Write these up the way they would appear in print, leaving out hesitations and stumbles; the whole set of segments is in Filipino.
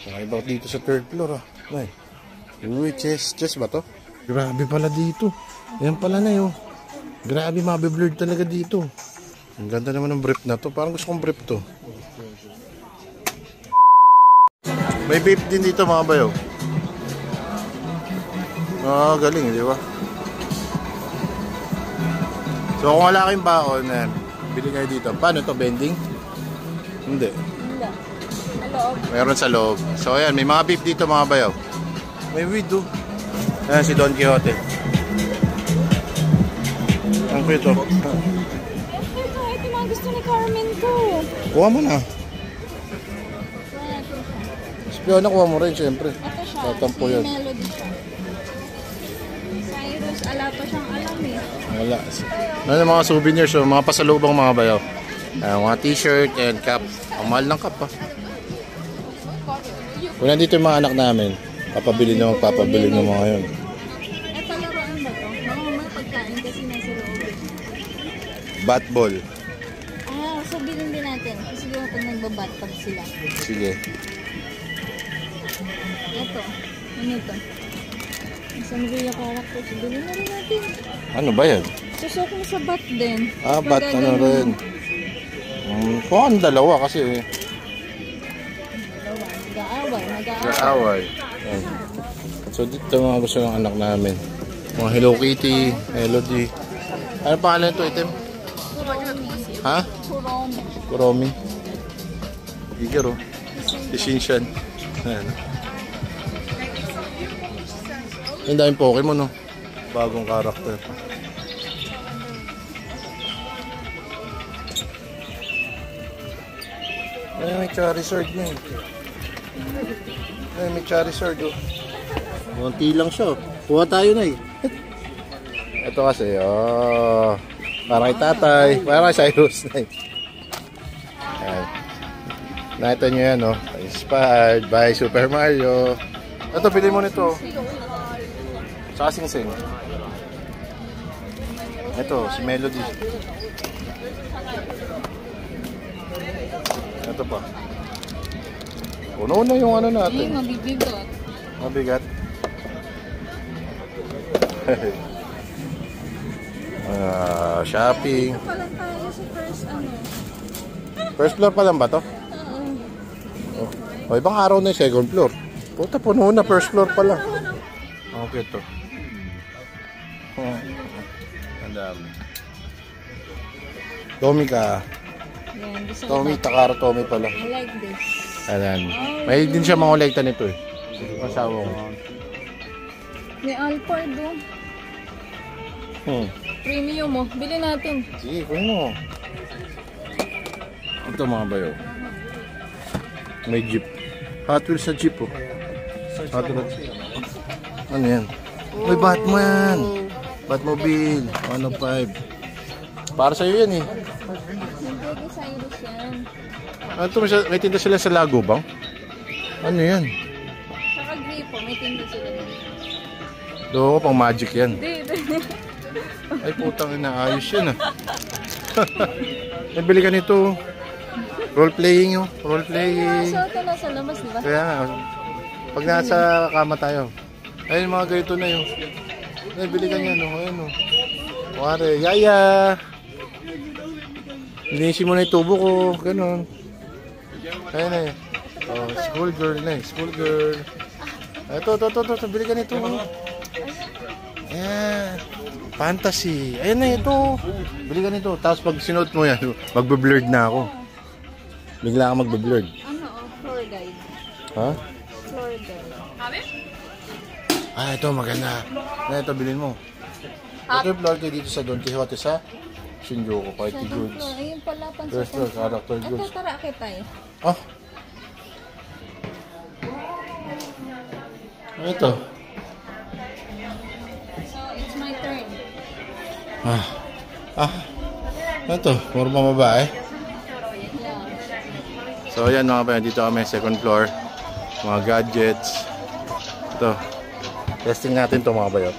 Kakaiba dito sa third floor ah. Ay. Uy, chest ba to? Grabe pala dito. Ayan pala na yun. Grabe, mabe-blurred talaga dito. Ang ganda naman ng brief na to. Parang gusto kong brief to. May vape din dito mga bayo. Ah, galing, di ba? So kung wala kayong baon, bili kayo dito. Paano to, bending? Hindi. Meron sa loob. So ayan, may mga vape dito mga bayo. May weed oh. Ayan si Don Quixote. Ang cute oh. Ito mga gusto ni Carmen ko. Kuha mo na. Spion na kuha mo rin syempre. Ito siya, tatampo si yan. Melody siya. Cyrus, ala pa siyang alam eh. Wala. Ano mga souvenirs o mga pasalubong mga bayaw. Mga t-shirt and cap. Ang mahal ng cap pa. Kung nandito yung mga anak namin, papabili na magpapabili ng mga yun. Ito laruan ba to? May pagkain kasi nasa loob. Bat ball. Ah, so bilhin din natin. Kasi yung pag nagbabatag sila. Sige. Ito. Ano to? Isang Ria character. So bilhin na rin natin. Ano ba yan? Susok mo sa bat din. Ah, bat ano rin. Kung ang dalawa kasi Nag-aaway. So dito mga gusto ng anak namin. Mga Hello Kitty, Melody. Ano pangalan ito item? Kuromi. Ha? Kuromi. Kuromi. Bigger oh. Ishinshan. Ayan. Yung daming Pokemon oh. Bagong karakter. Ay, may Charizard na eh. Ay, may Charizard oh. Munti lang siya oh. Kuha tayo na eh. Ito kasi, oh. Para kay tatay. Para kay Cyrus na eh. Ayan. Nakita nyo yan oh. Inspired by Super Mario. Ito, pili mo nito. Saka sing-sing. Ito, si Melody. Ito pa. Puno na yung ano natin. Mabibigat. Mabigat. Shopping. Ito pala tayo sa first ano. First floor pa lang ba to? Oo. O, ibang araw na yung second floor. Puta, puno na. First floor pa lang. Okay to. Ang dami. Tommy ka. Yan, gusto ko Tommy, ba? Takara Tommy pala. I like this. Ayan. May din siya mga kolekta nito eh. Masawa ko. May Alphard doon. Premium mo. Bili natin. Sige, kunin mo. Ito mga bayo. May jeep. Hot Wheels sa jeep oh. Hot Wheels. Ano yan? May Batman. Batmobile. 105. Para sa'yo yan eh. Hindi, Cyrus yan. Ano may tinda sila sa Lago bang? Ano yan? Saka gripo, may tinda sila doon. Doon ko pang magic yan. Hindi. Ay putang ina, ayos yan ah. Nabili ka nito. Role playing oh. Role playing. So, ito nasa labas, di ba? Kaya nga, pag nasa kama tayo. Ayun mga ganito na yun. Nabili ka niya no. Ayun oh. Kuwari, yaya. Linisin mo na yung tubo ko. Ganon. Ayun na eh. Oh, school girl na eh. School girl. Ito. Bili ka nito. Ayan. Fantasy. Ayan na ito. Bili ka nito. Tapos pag sinuot mo yan, magbe-blurred na ako. Bigla ka magbe-blurred. Ano floor guide. Ha? Floor guide. Ah, ito maganda. Na ito, bilhin mo. Ito yung floor guide dito sa Don Quixote sa Shinjuku. Party goods. Ayun pala, First floor, character ito, goods. tara, akit tayo. Ah. Ito. So, it's my turn. Ito, puro mga babae. Yeah. So ayan mga bayan, dito kami second floor. Mga gadgets. Ito. Testing natin to mga bayan.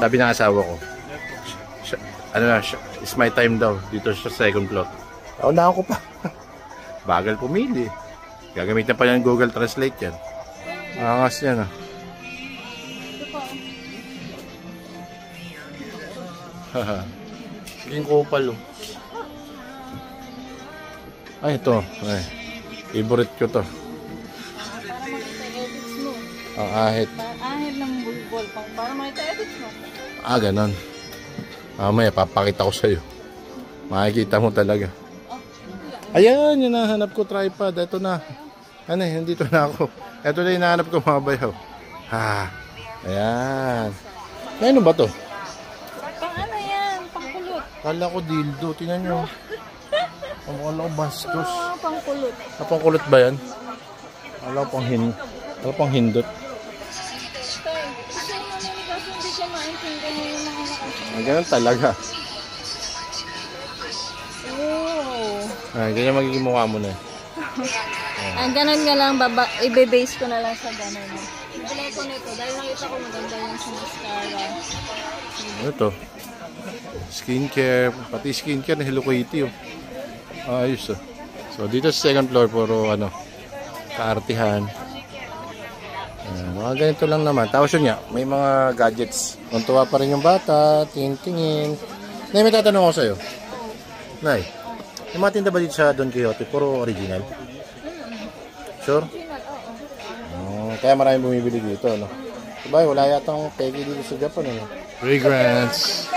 Sabi ng asawa ko, it's my time daw dito sa second floor. Naunahan ko pa. Bagal pumili. Gagamitan pa yan Google Translate yan. Angas yan, ah. Ito pa. Haha. Yung kupal, oh. Ay, ito. Ay. Favorite ko to. Para makita edits mo. Ang ahit. Ahit ng bulbol. Para makita edits mo. Ah, ganon. Mamaya, papakita ko sa'yo. Makikita mo talaga. Ayan, yung nahanap ko tripod. Ito na. Ano eh, nandito na ako. Ito na yung nahanap ko mga bayaw. Ha. Ayan. Ano ba to? Pang ano yan? Pang kulot. Kala ko dildo. Tingnan nyo. Kala ko bastos. Pang kulot. Pang kulot ba yan? Kala ko pang hindot. Tay, kasi yung ano ni kasi hindi ko maintindihan yung mga nakasya. Ganun talaga. Oh. Ay, ganyan magiging mukha mo na. Ang ganun nga lang, ibe-base ko na lang sa ganun. Nagulay ko nito dahil nakita ko maganda yung sa mascara. Ano to? Skincare. Pati skincare na Hello Kitty, oh. Ayos, oh. So, dito sa second floor, puro, ano, kaartihan. Mga ganito lang naman. Tapos yun nga, may mga gadgets. Tuntua pa rin yung bata, tingin-tingin. Nay, may tatanong ako sa'yo. Nay, yung mga tinda ba dito sa Don Quixote, puro original? Sure? Kaya maraming bumibili dito, no? Diba, wala yatang pegi dito sa Japan, ano? Fragrance.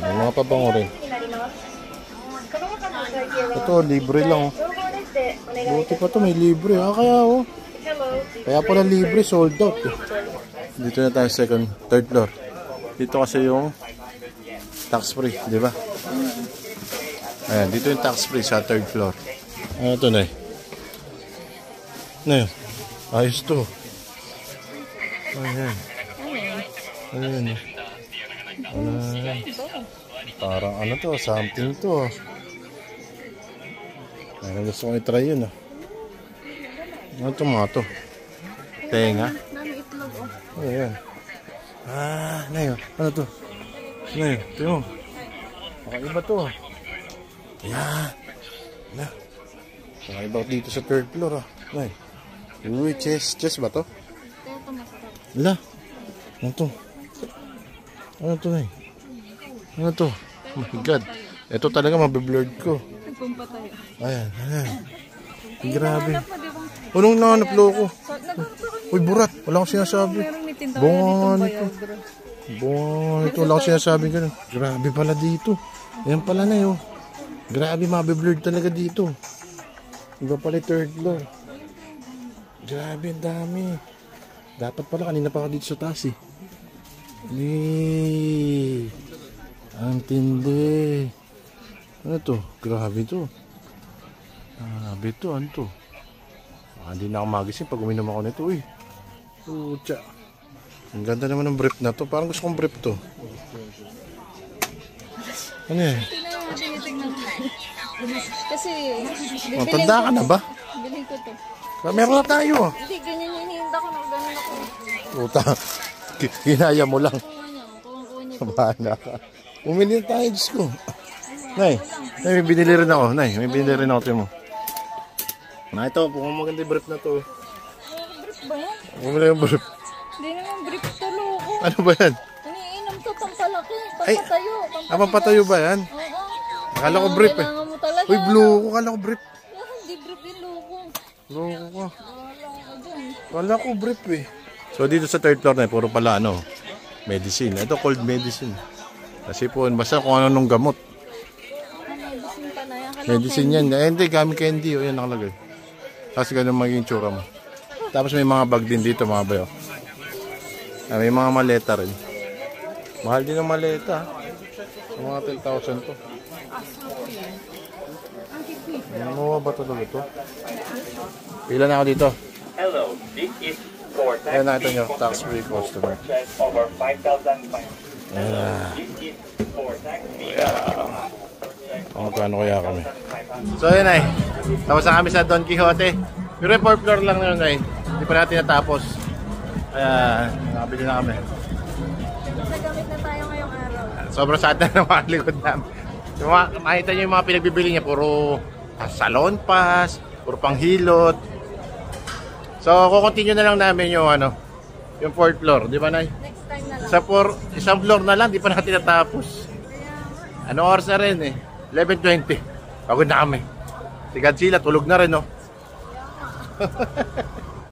May mga pabango rin. Ito, libre lang. Buti pa to, may libre. Kaya, oh. Kaya pala libre, sold out. Dito na tayo third floor. Dito kasi yung tax free, di ba? Ayan, dito yung tax free sa third floor. Ano ito, Nay? Nay, ayos to. Ayan. Ayan. Parang ano to, something to. Ayan, gusto kong itry yun, ah. Ano ito mga to? Tenga? Nami itlog, oh. Ayan. Nay, ano to? Nay, ito mo. Makaiba to. Ayan. Na. Makaiba dito sa third floor, ah. Nay. Uy, chest ba to? Ito masarap. Wala. Ano to? Ano to, Nay? Ano to? Oh my God. Ito talaga mabiblurred ko. Nagpumpatay. Ayan, ayan. Grabe. Anong nahanap loko? Uy, burat. Wala akong sinasabi. Bunga nito. Bunga nito. Wala akong sinasabi ganun. Grabe pala dito. Ayan pala na yun. Grabe, mabiblurred talaga dito. Iba pala yung third floor. Grabe, ang dami. Dapat pala, kanina pa ako dito sa taas, eh. Ang tindi. Ano to? Grabe to. Grabe to. Ano to? Hindi na ako magising pag uminom ako nito. Uy. Pucha. Ang ganda naman ng brief na to. Parang gusto kong brief to. Ano eh? Kasi, Tanda ka na ba? bilhin ko to. Meron na tayo. Hindi, ganyan yung hinihinda ko. Ganyan ako. Puta. Kinaya mo lang. Kuha niya. Bahala ka. Umili na tayo, Diyos ko. Nay, may binili rin ako. Nay, may binili rin ako. Tiyo mo. Na ito, kung maganda yung brief na to. Brief ba yan? Bumili yung brief. Hindi naman brief to, loko. Ano ba yan? Iniinom to, pampalaki. Ay, Pampatayo. pampatayo ba yan? Oo. Akala ko brief, eh. Kailangan mo talaga. Uy, blue ko. Akala ko brief. Hindi brief yung loko. Loko ko. Wala ka dyan. Akala ko brief, eh. So, dito sa third floor na, puro pala, ano, medicine. Ito, cold medicine. Kasi po, basta kung ano nung gamot. Medicine pa na yan. Medicine yan. Eh, hindi, gamit candy. O, yan nakalagay. Kasi ganun magiging tsura mo. Tapos may mga bag din dito, mga bayo. May mga maleta rin. Mahal din ang maleta. Mga 10,000 to. Ano ba talaga to? Pila na ako dito. Hello, this is for tax Ayan, nakita nyo, tax-free customer. purchase over 5,500. Ayan. This is for tax Kano kaya kami. So yun ay, tapos na kami sa Don Quixote. Yung report floor lang na yun ay, hindi pa natin natapos. Kaya, nakabili na kami. Nagamit na tayo ngayong araw. Sobrang sad na ng mga likod namin. Yung mga, makita nyo yung mga pinagbibili niya, puro salon pass, Puro panghilot. So, kukontinue na lang namin yung ano, yung 4th floor, di ba, Nay? Next time na lang. Isang floor na lang, di pa natin natapos. Ano oras na rin eh? 11:20. Pagod na kami. Si Godzilla, tulog na rin, no?